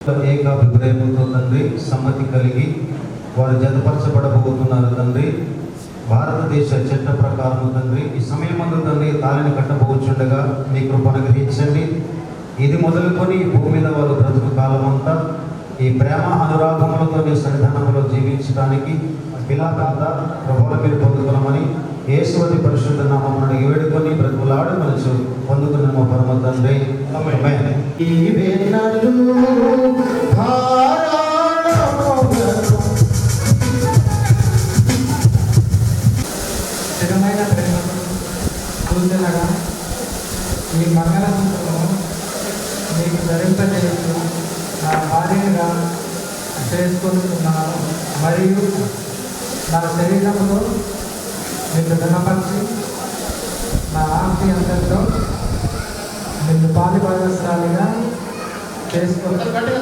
ఏకాభిప్రాయంతో తండ్రి సమ్మతి కలిగి వారు జతపరచబడబోతున్నారు తండ్రి. భారతదేశ చట్ట ప్రకారం తండ్రి ఈ సమయమందు తండ్రి తాళిని కట్టబోచుండగా మీ కృపను అనుగ్రహించండి. ఇది మొదలుకొని ఈ భూమి మీద వారు బ్రతుకు కాలమంతా ఈ ప్రేమ అనురాగములతో సన్నిధానంలో జీవించడానికి పిల్లలంతా ప్రభువుల మీరు పొందుకున్నామని యేసువతి పరిశుద్ధ నామమున అడిగి వేడుకొని బ్రతుకులాడు మనసు పొందుకున్న పరమ తండ్రి. స్థిరమైన ప్రేమకు సూచనగా ఈ మంగళసూత్రము మీకు ధరింపజేస్తూ నా భార్యగా చేసుకుంటున్నాను మరియు నా శరీరంలో నిన్ను ధనపరిచి నా ఆస్తి అంతటిలో నిన్ను పాలిభాగస్రాలిగా చేసుకుంటున్నాను.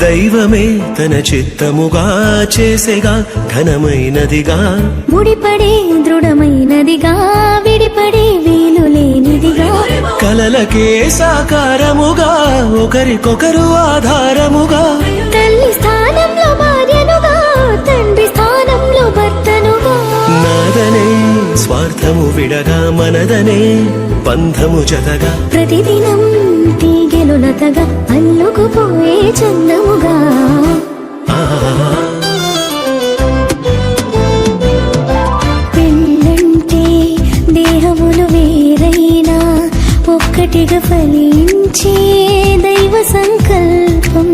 దైవమే తన చిత్తముగా చేసేగా ఘనమైనదిగా ముడిపడే దృఢమైనదిగా విడిపడే వీలు లేనిదిగా కలలకే సాకారముగా ఒకరికొకరు ఆధారముగా తల్లి స్థానంలో భార్యనుగా తండ్రి స్థానంలో భర్తనుగా నాదనే స్వార్థము విడగా మనదనే బంధము జతగా ప్రతిదినం తీగెలు లతగా అల్లుకుపోయే చందముగా పెళ్ళంటే దేహములు వేరైనా ఒక్కటిగా ఫలించే దైవ సంకల్పం.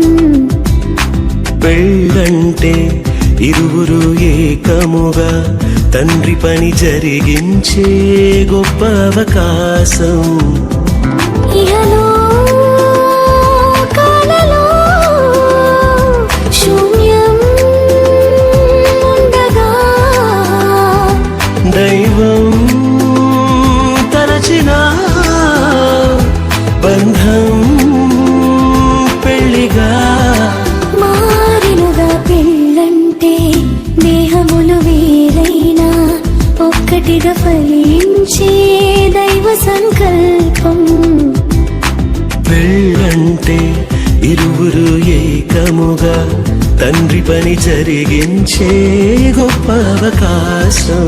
పెళ్ళంటే ఇరువురు ఏకముగా తండ్రి పని జరిగించే గొప్ప అవకాశం. ఇహలో కాలలో శూన్యం ఉండగా దైవం తలచిన బంధం పెళ్లిగా మారినుగా. పెళ్ళంటే దేహములు వేరైనా ఒక్కటిగా ఫలించే దైవ సంకల్పం. పెళ్ళంటే ఇరువురు ఏకముగా తండ్రి పని జరిగించే గొప్ప అవకాశం.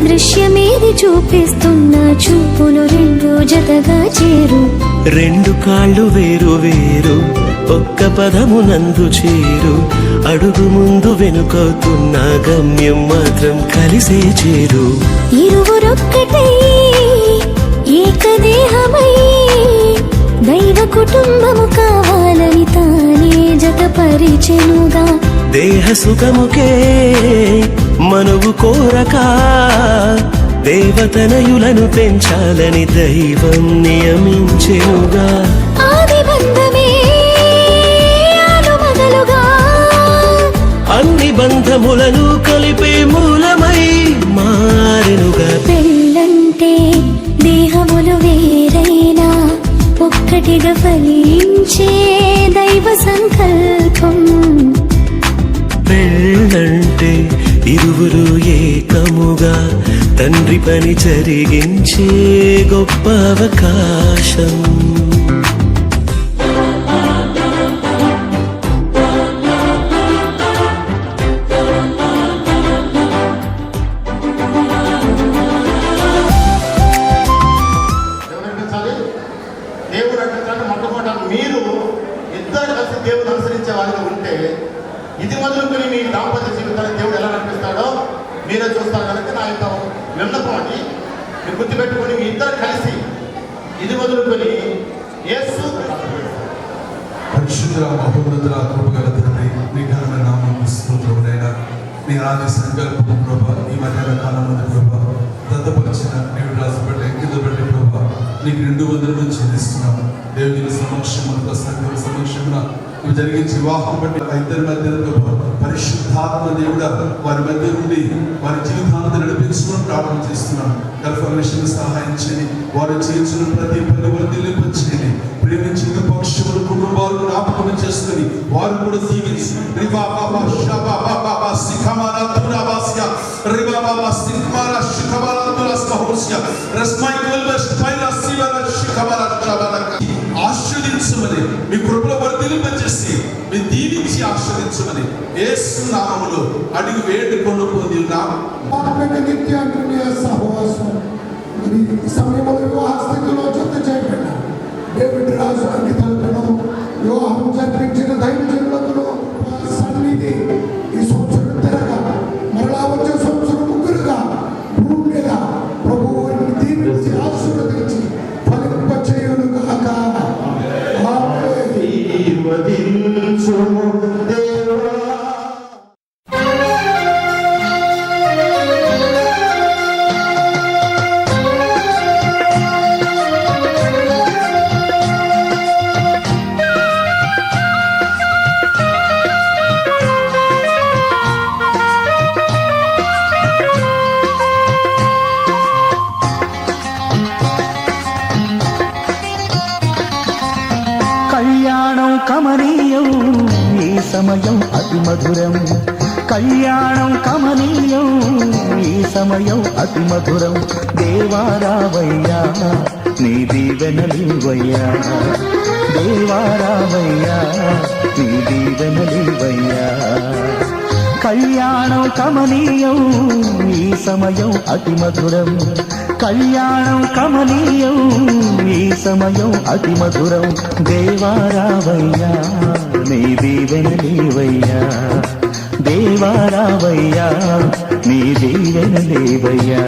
దృశ్యమేది చూపిస్తున్న చూపులు రెండు జతగా చేరు. రెండు కాళ్ళు వేరు వేరు ఒక్క పదమునందు చేరు. అడుగు ముందు వెనుకవుతున్న గమ్యం మాత్రం కలిసే చేరు. ఇరువురొక్కటై ఏకదేహమై దైవ కుటుంబము కావాలని తానే జతపరిచెనుగా. దేహ సుఖముకే మనువు కోరక దేవతనయులను పెంచాలని దైవం నియమించెనుగా. ఆది బంధమే ఆలుమగలుగా అన్ని బంధములను కలిపే మూలమై మారెనుగా. పెళ్ళంటే దేహములు వేరైనా ఒక్కటిగా ఫలించే దైవ సంకల్పం. పెళ్ళంటే ఇరువురు ఏకముగా తండ్రి పని జరిగించే గొప్ప అవకాశం. దేవుడు అనిపించాలి. మొట్టమొదట మీరు ఇద్దరు కలిసి దేవుడు అనుసరించే వారిగా ఉంటే ఇది మొదలుకొని మీ దాంపత్య జీవితాన్ని దేవుడు ఎలా నడిపిస్తాడో మీరే చూస్తారు కనుక నా యొక్క విన్నపం అని మీరు గుర్తుపెట్టుకొని మీ ఇద్దరు కలిసి ఇది మొదలుకొని యేసు పరిశుద్ధ మహోన్నతుల కృపగల తండ్రి మీ ఘనమైన నామముకు స్తోత్రములైనా మీ ఆది సంకల్పం ప్రభా ఈ మధ్యాహ్న కాలం ముందు ప్రభా దత్తపరిచిన నీవు రాసిపెట్టి కింద పెట్టి ప్రభా నీకు 200 చెల్లిస్తున్నాము. దేవుని సమక్షములతో సంఘం సమక్షంలో నువ్వు జరిగించి వివాహం బట్టి ఇద్దరి మధ్య పరిశుద్ధాత్మ దేవుడ వారి మధ్య నుండి వారి జీవితాన్ని నడిపించుకుని ప్రార్థన చేస్తున్నాను. కన్ఫర్మేషన్ సహాయం చేయండి. వారు చేసిన ప్రతి పని వర్ధిల్లింపచేయండి. ప్రేమించి పక్షములు కుటుంబాలు జ్ఞాపకం చేసుకుని వారు కూడా జీవించి ఆశ్రదించమని మీ కృపలో వర్ధిల్లింపచేసి మీ దీవించి ఆశ్రదించమని యేసు నామములో అడిగి వేడుకొని పొందినాము. నిత్యాన్య సహవాసం మరి ఈ సమయంలో వివాహ స్థితిలో జత చేయబడిన డేవిడ్ రాజు అంకితలను వివాహం జరిపించిన దైవజనులకు సన్నిధి ఈ సంవత్సరం తెరగా మరలా వచ్చే సంవత్సరం ముగ్గురుగా భూమి మీద ప్రభువు దీవించి ఆశీర్వదించి ఫలింప చేయును కాక. కళ్యాణం కమనీయం ఈ సమయం అతి మధురం. కళ్యాణం కమనీయం ఈ సమయం అతి మధురం. దేవారావయ్యా నీ దీవెనలివయ్యా. దేవారావయ్యా నీ దీవెనలివయ్యా. కళ్యాణం కమనీయం ఈ సమయం అతి మధురం. కళ్యాణం కమనీయం ఈ సమయం అతి మధురం. దేవారావయ్యా నీ దీవెనలివయ్యా. దేవారావయ్యా నీ దీవెనలివయ్యా.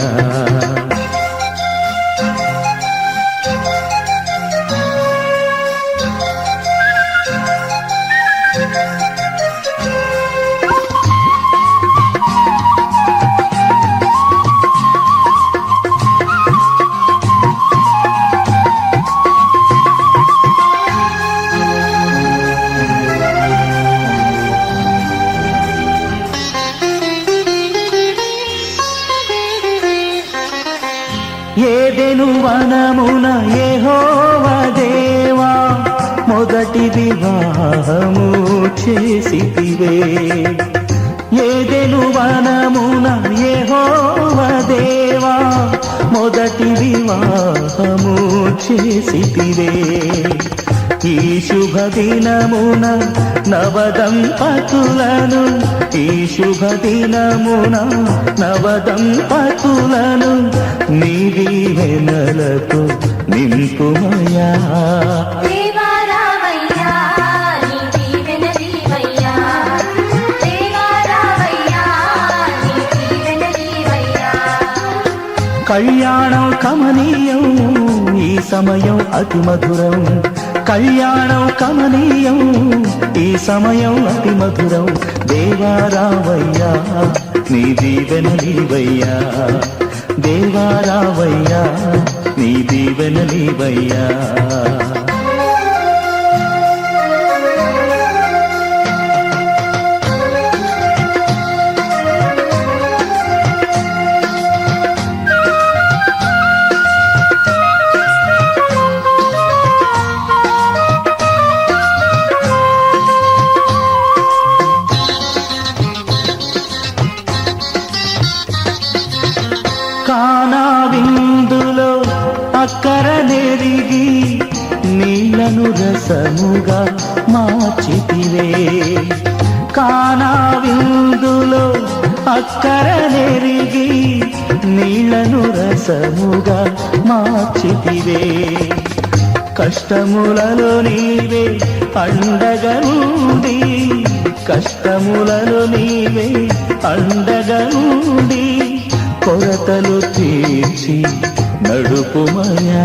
ఏదెను వనమున యెహోవా దేవా మొదటి వివాహము చేసితివే. ఏదెను వనమున యెహోవా దేవా మొదటి వివాహము చేసితివే. ఈ శుభ దినమున నవదంపతులను ఈ శుభ దినమున నవదంపతులను నీ దీవెనలతో నింపుమయా. దేవారావయ్యా నీ కళ్యాణం కమనీయం ఈ సమయం అతి మధురం. కళ్యాణం కమనీయం ఈ సమయం అతి మధురం. దేవా రావయ్యా నీ దీవెనలీవయ్యా, దేవా రావయ్యా నీ దీవెనలీవయ్యా. కానా విందులో అక్కర నెరిగి నీళ్లను రసముగా మార్చితివే. కానా విందులో అక్కర నెరిగి నీళ్లను రసముగా మార్చితివే. కష్టములలో నీవే అండగా నుండి, కష్టములలో నీవే అండగా నుండి కొరతలు తీర్చి నడుపుమయా.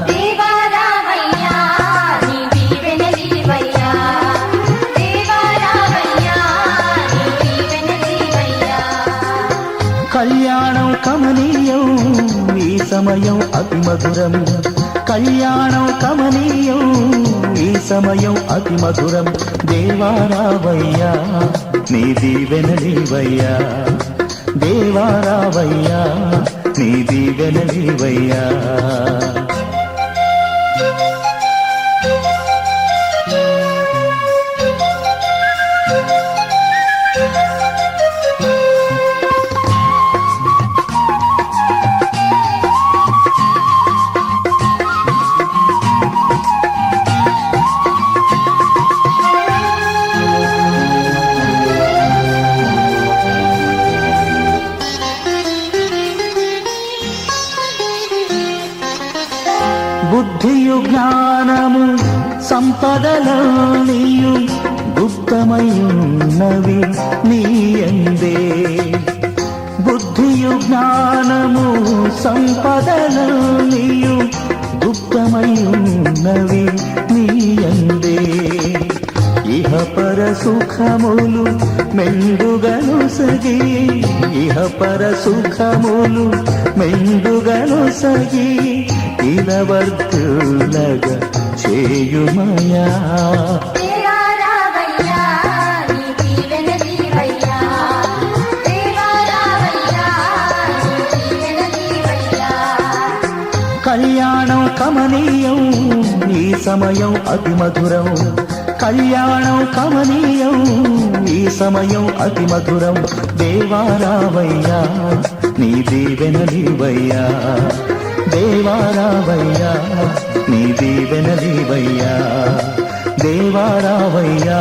దేవా రావయ్యా నీ దీవెనలీవయ్యా, దేవా రావయ్యా నీ దీవెనలీవయ్యా. కళ్యాణం కమనీయం ఈ సమయం అతి మధురం. కళ్యాణం కమనీయం ఈ సమయం అతి మధురం. దేవా రావయ్యా నీ దీవెనలీవయ్యా, దేవా రావయ్యా నీ దీవెనలీవయ్యా. బుద్ధియు జ్ఞానము సంపదలనియు గుప్తమయున్నవి నీయందే. బుద్ధియు జ్ఞానము సంపదలనియు గుప్తమయున్నవి నీయందే. ఇహ పర సుఖములు మెండుగను సగి, ఇహ పర సుఖములు మెండుగను సగి ఇలవర్తులగా చేయుమయా. దేవా రావయ్యా నీ దీవెనలీవయ్యా, దేవా రావయ్యా నీ దీవెనలీవయ్యా. కళ్యాణం కమనీయం ఈ సమయం అతి మధురం. కళ్యాణం కమనీయం ఈ సమయం అతి మధురం. దేవా రావయ్యా నీ దీవెనలీవయ్యా, దేవా రావయ్యా నీ దీవెనలీవయ్యా, దేవా రావయ్యా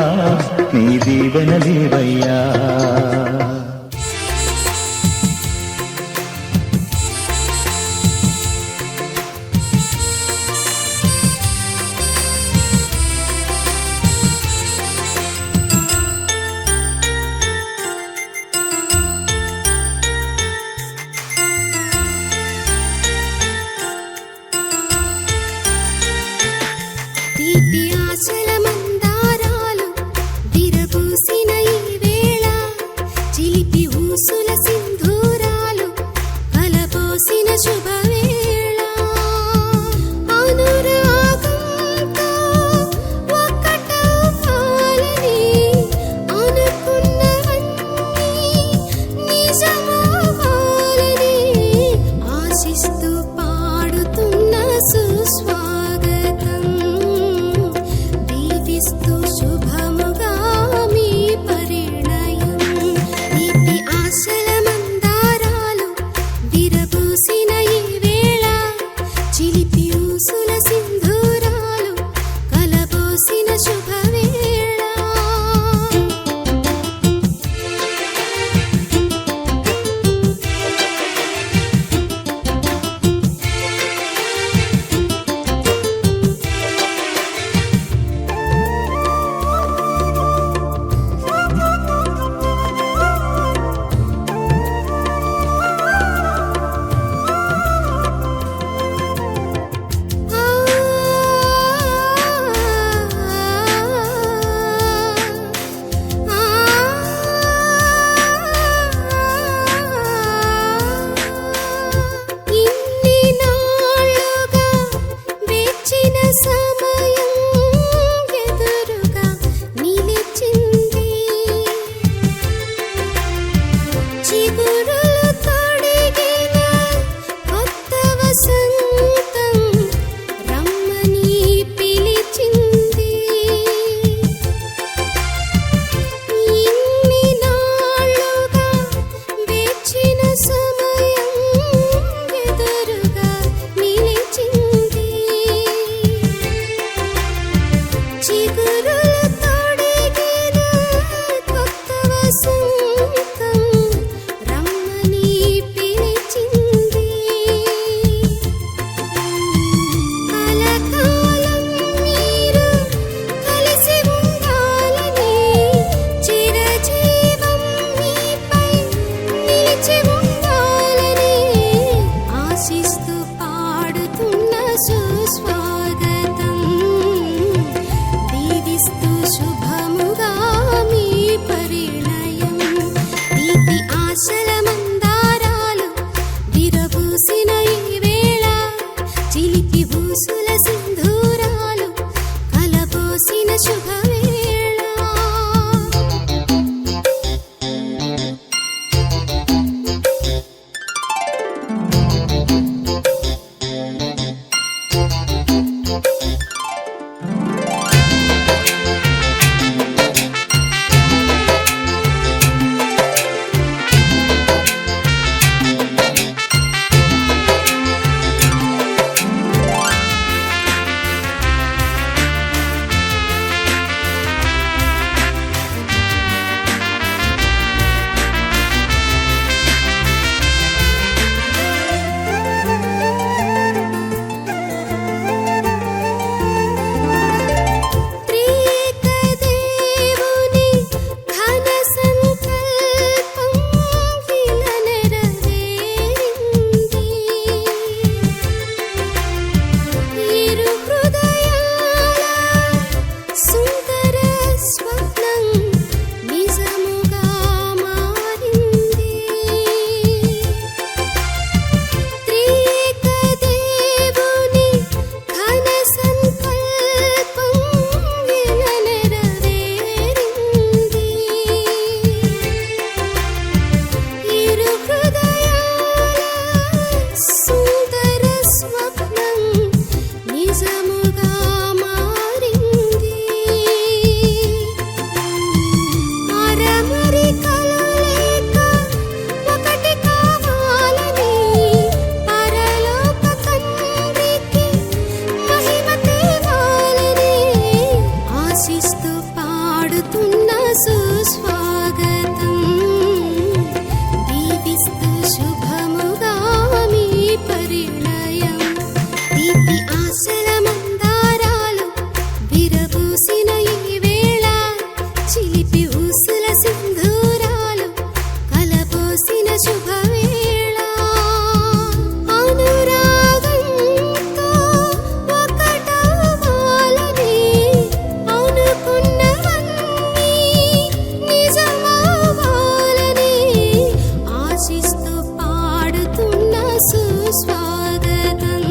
నీ దీవెనలీవయ్యా. తీపి ఆశల మందారాలు విరబూసిన ఈ వేళ, చిలిపి ఊసుల సింధూరాలు కలబోసిన శుభవేళ. అనురాగంతో ఒక్కటవ్వాలని అనుకున్నవన్నీ నిజమవ్వాలని ఆశిస్తూ పాడుతున్న సుస్వాగతం. దీవిస్తూ శుభముగా మీ పరిణయం. తీపి ఆశల మందారాలు విరబూసిన ఈ సుస్వాగతం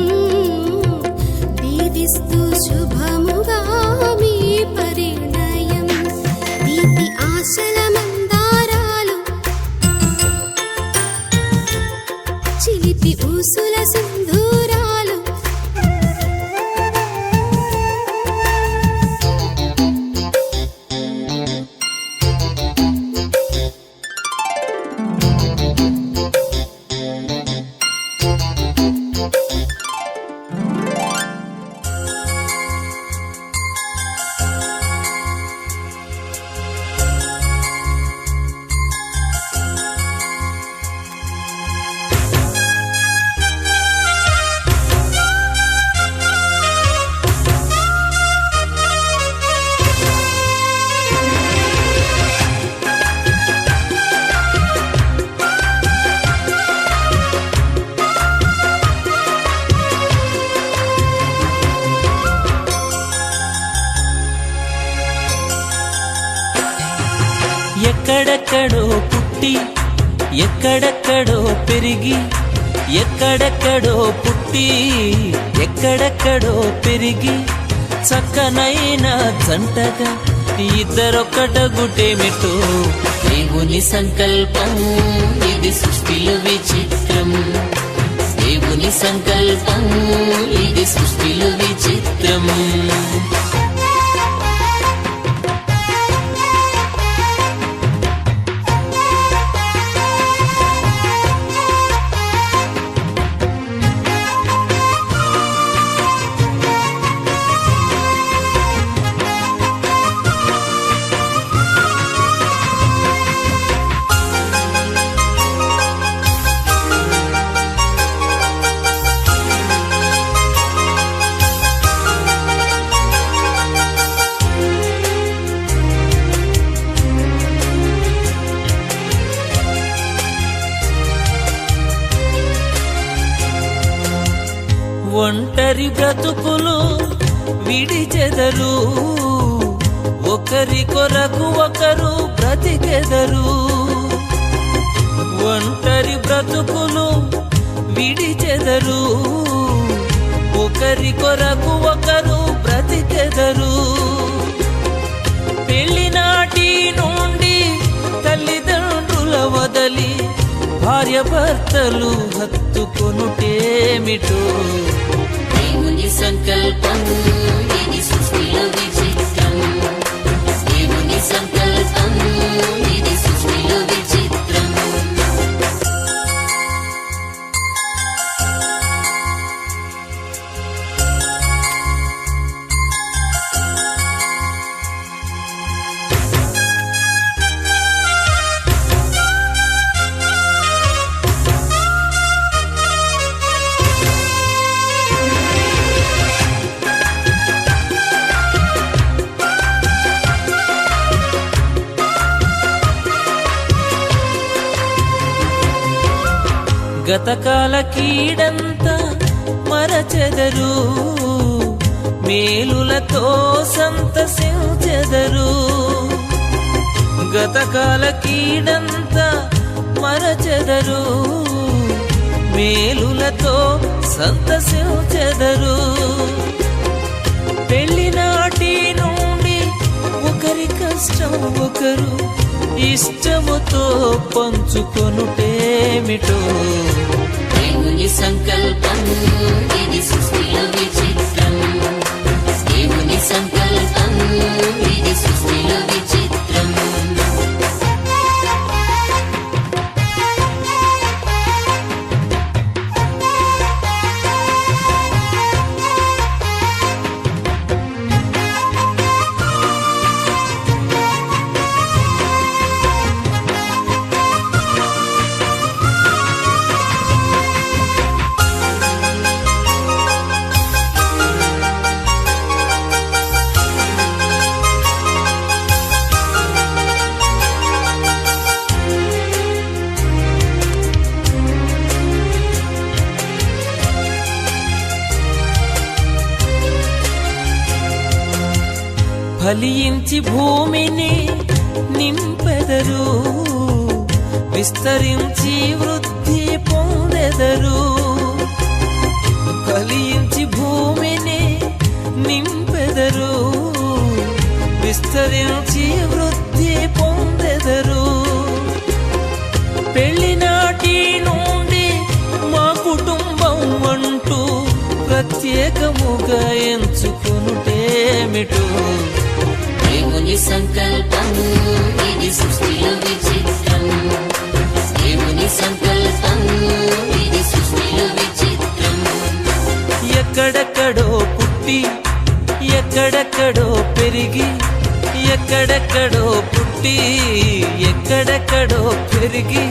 దీవిస్తూ శుభముగా మీ పరిణయం దీపి ఆశల మందారాలు చిలిపి ఊసుల సింధూరాలు ఎక్కడెక్కడో పుట్టి ఎక్కడెక్కడో పెరిగి ఎక్కడెక్కడో పుట్టి ఎక్కడెక్కడో పెరిగి చక్కనైన జంటగా ఇద్దరొక్కటగుటేమిటో దేవుని సంకల్పం ఇది సృష్టిలో విచిత్రం దేవుని సంకల్పం ఇది సృష్టిలో విచిత్రం ఒంటరి బ్రతుకులు విడిచెదరు ఒకరి కొరకు ఒకరు బ్రతికెదరు ఒంటరి బ్రతుకులు విడిచెదరు ఒకరి కొరకు ఒకరు బ్రతికెదరు పెళ్లినాటి నుండి తల్లిదండ్రుల వదలి భార్య భర్తలు హత్తుకొనుటేమిటో దేవుని సంకల్పం ఇది సృష్టిలో విచిత్రం దేవుని సంకల్పం ఇది సృష్టిలో విచిత్రం గతకాల కీడంతా మరచెదరు మేలులతో సంతసించెదరు గతకాల కీడంతా మరచెదరు మేలులతో సంతసించెదరు పెళ్లినాటి నుండి ఒకరి కష్టం ఒకరు ఇష్టముతో పంచుకొనుటేమిటో దేవుని సంకల్పం ఇది సృష్టిలో విచిత్రం దేవుని సంకల్పం ఇది సృష్టిలో విచిత్రం ఫలించి భూమిని నింపెదరు విస్తరించి వృద్ధి పొందెదరు చోటు ప్రత్యేకముగా ఎంచుకొనుటేమిటో దేవుని సంకల్పం ఇది సృష్టిలో విచిత్రం దేవుని సంకల్పం ఇది సృష్టిలో విచిత్రం ఎక్కడెక్కడో పుట్టి ఎక్కడెక్కడో పెరిగి ఎక్కడెక్కడో పుట్టి ఎక్కడెక్కడో పెరిగి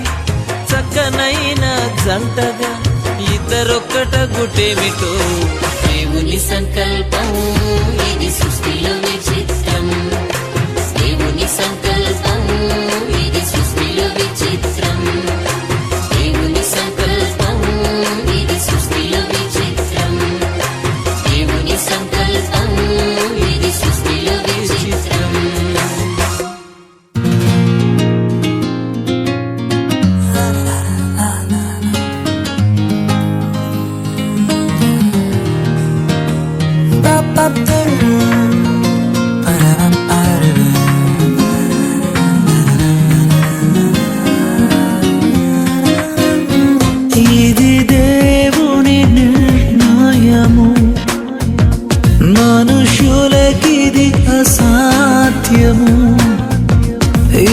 చక్కనైన జంటగా ఇద్దరొక్కట గుటేమిటో దేవుని సంకల్పం ఇది సృష్టిలో విచిత్రం దేవుని సంకల్పం ఇది సృష్టిలో విచిత్రం దేవుని సంకల్పం ఇది సృష్టిలో విచిత్రం దేవుని సంకల్పం ఇది సృష్టిలో విచిత్రం ఇది దేవుని నిర్ణయము మనుషులకిది అసాధ్యము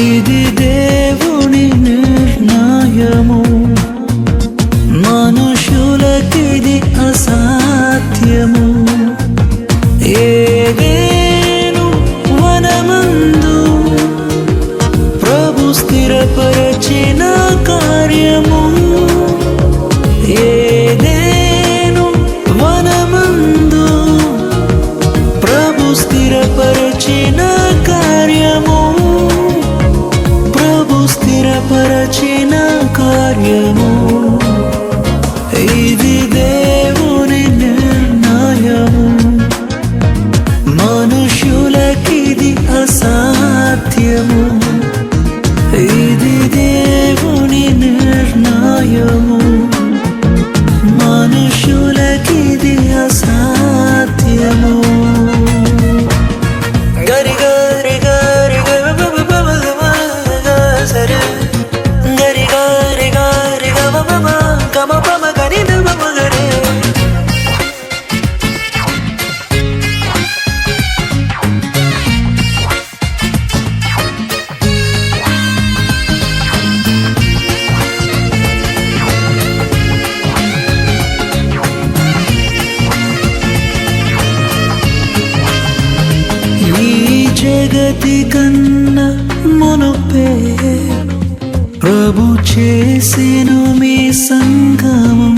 ఇది దేవుని నిర్ణయము మనుషులకిది అసాధ్యము ఏదేను వనమందు ప్రభు స్థిరపరచిన కార్యము ఏదేను వనమందు ప్రభు స్థిరపరచిన కార్యము ప్రభు స్థిరపరచిన కార్యము ఇది దేవుని నిర్ణయము మనుషులకిది అసాధ్యము ఇది దేవుని నిర్ణయము మనుషులకిది అసాధ్యము గరి గరి గరి సరే గరి గరి గరి గమ పమ గరి గరే జగతి కన్నా మునుపే ప్రభు చేసెను మీ సంగమం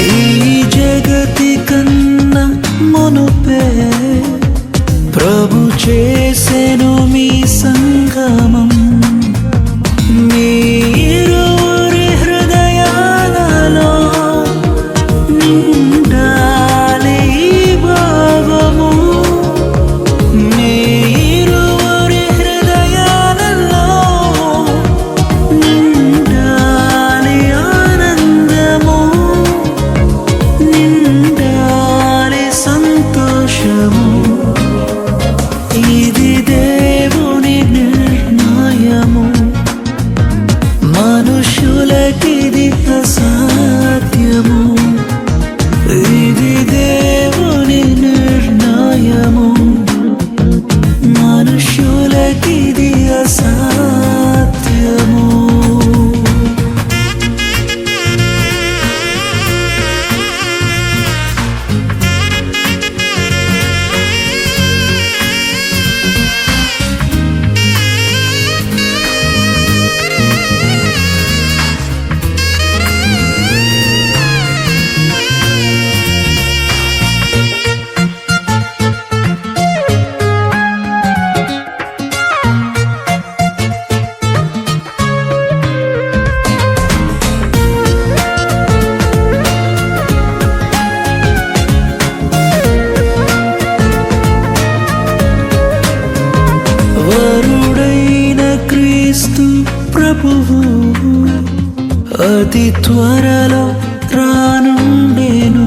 ఈ జగతి కన్నా మునుపే ప్రభు చేసెను మీ సంగమం మీరురి హృదయాలలో నిండాలి భావము మీరురి హృదయాలలో నిండాలి ఆనందము నిండాలి సంతోషము ఇది దేవుని నిర్ణయము మనుషులకిది అసాధ్యము ఇది దేవుని నిర్ణయము మనుషులకిది అసాధ్యము ప్రభువు అతి త్వరలో రానుండెను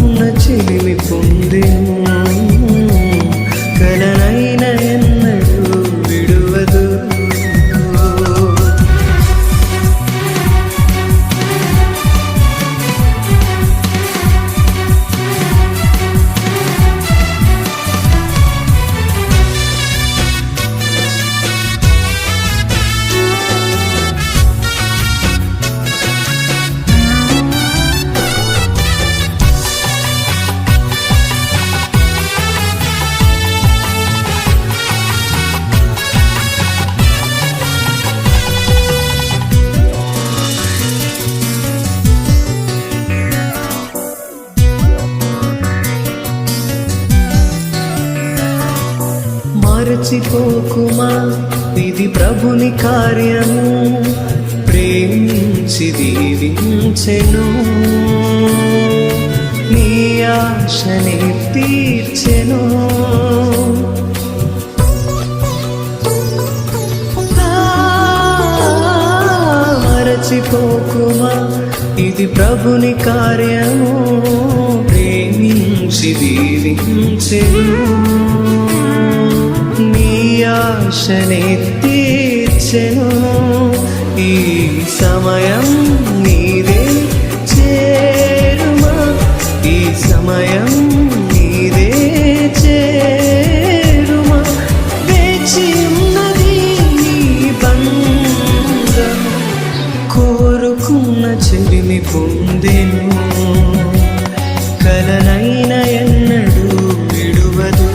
చెలిమి పొందెను కలనైన ఎన్నడూ విడువదు మరచిపోకుమా ఇది ప్రభుని కార్యము ప్రేమించి దీవించెను నీ ఆశని తీర్చెను మరచిపోకుమా ఇది ప్రభుని కార్యము ప్రేమించి దీవించెను నీ ఆశనే తీర్చెను ఈ సమయం నీదే చేరుమా ఈ సమయం నీదే చేరుమా వేచి ఉన్నది నీ బంధం కోరుకున్న చెలిమి పొందెను కలనైన ఎన్నడూ విడువదు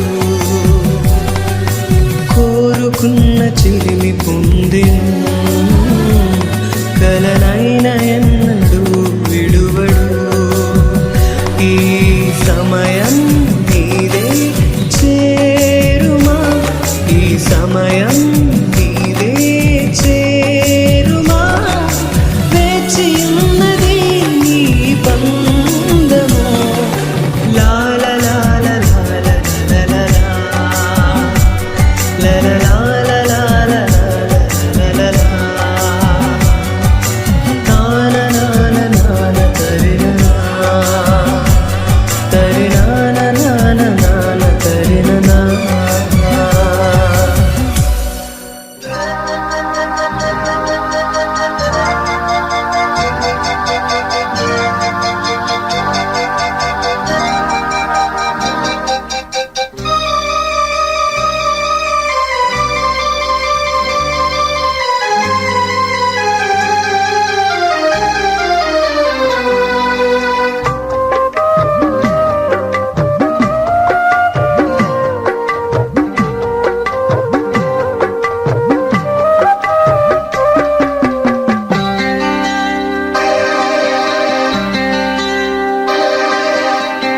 కోరుకున్న చెలిమి పొందెను కలనైన ఎన్నడూ విడువడు ఈ సమయం నీదే చేరుమా ఈ సమయం నీదే చేరుమా వేచి ఉన్నది నీ బంధము లాల లాల లాల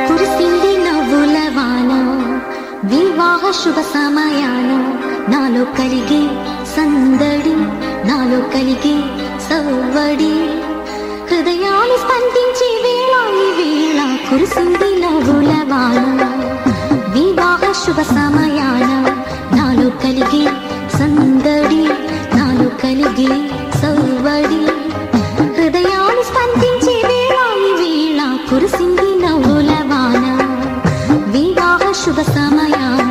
కురిసింది నవ్వుల వాన వివాహ శుభ సమయాన నాలో కలిగే సందడి నాలో కలిగే సవ్వడి హృదయాలు స్పందించే వేళ ఈ వేళ కురిసింది నవ్వుల వాన వివాహ శుభ సమయాన నాలో కలిగే సందడి నాలో కలిగే సవ్వడి హృదయాలు స్పందించే వేళ ఈ వేళ కురిసింది నవ్వుల వాన వివాహ శుభ సమయాన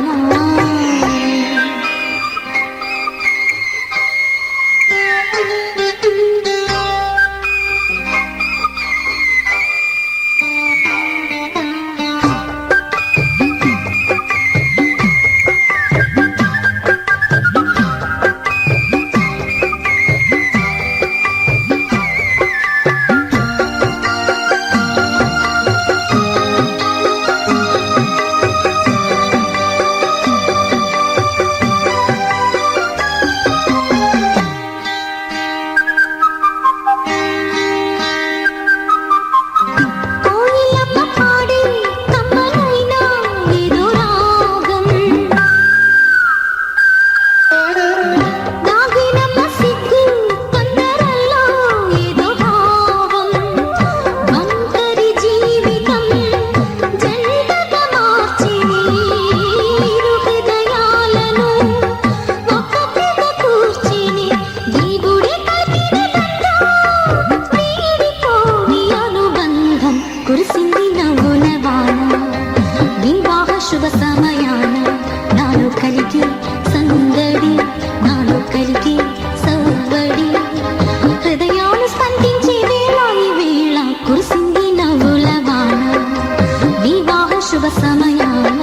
శుభ సమయాన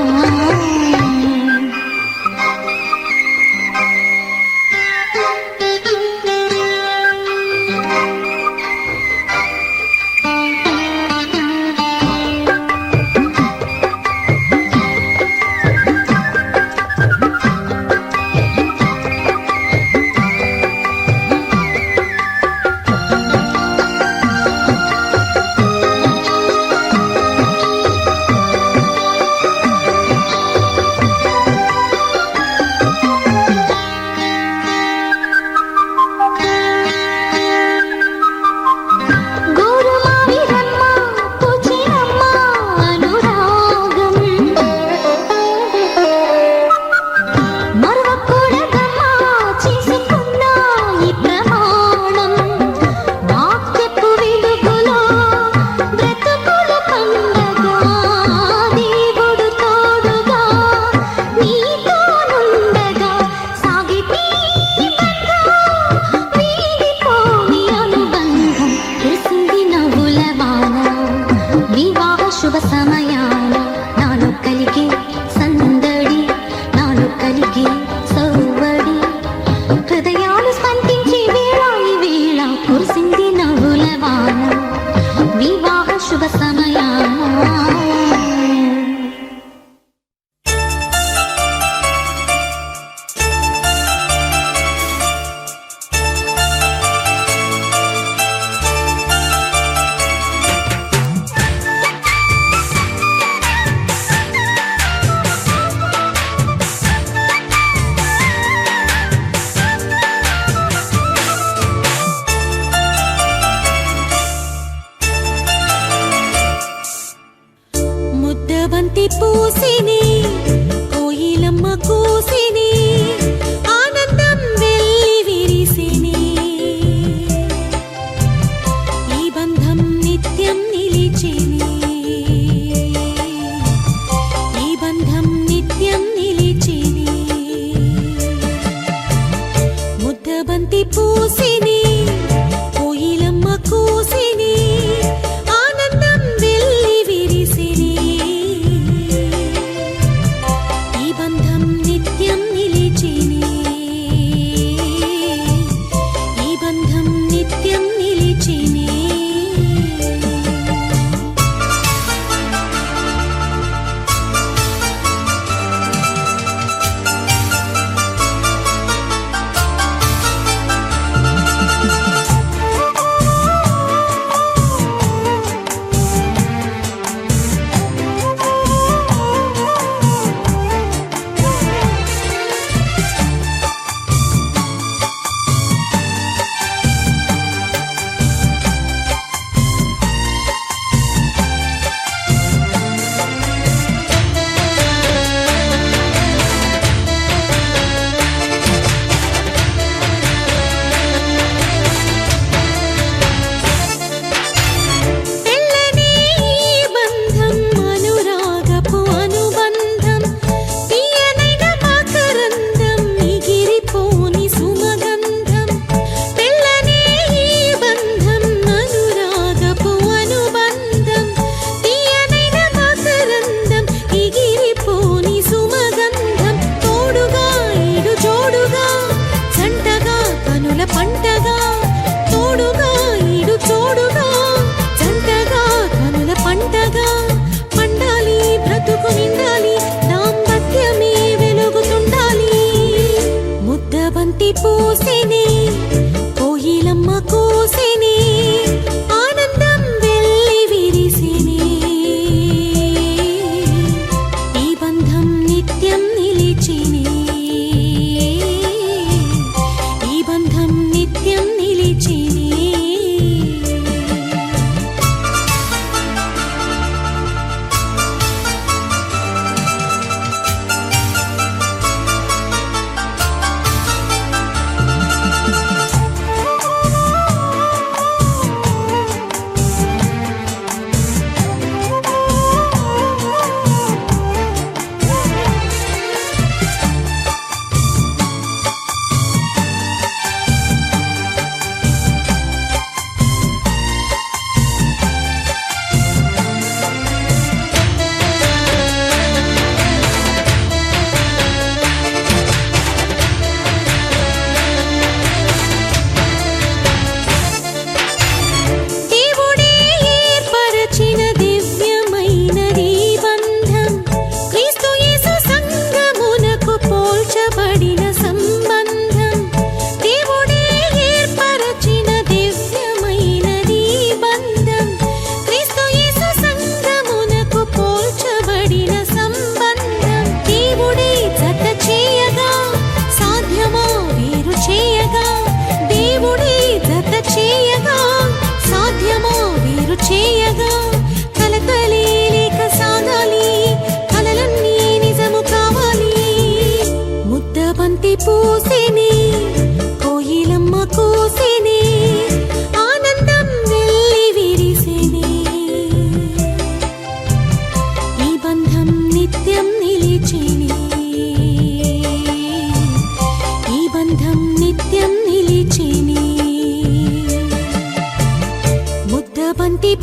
శుభ సమయాన నాలో కలిగే సందడి నాలో కలిగే సౌవడి హృదయాలు స్పందించే వేళ ఈ వేళ కురిసింది నవ్వుల వాన వివాహ శుభ సమయాన ముద్దబంతి పూసిని కోయిలమ్మ కూసిని ఆనందం వెల్లి విరిసిని ఈ బంధం నిత్యం నిలిచిని ఈ బంధం నిత్యం నిలిచిని ముద్దబంతి పూసిని కోయిలమ్మ కూసిని ఆనందం వెల్లి విరిసిని ఈ బంధం నిత్యం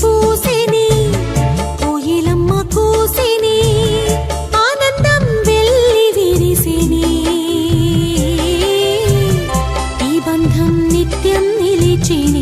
పూసిని కోయిలమ్మ కూసిని ఆనందం వెళ్ళి విరిసిని ఈ బంధం నిత్యం నిలిచిని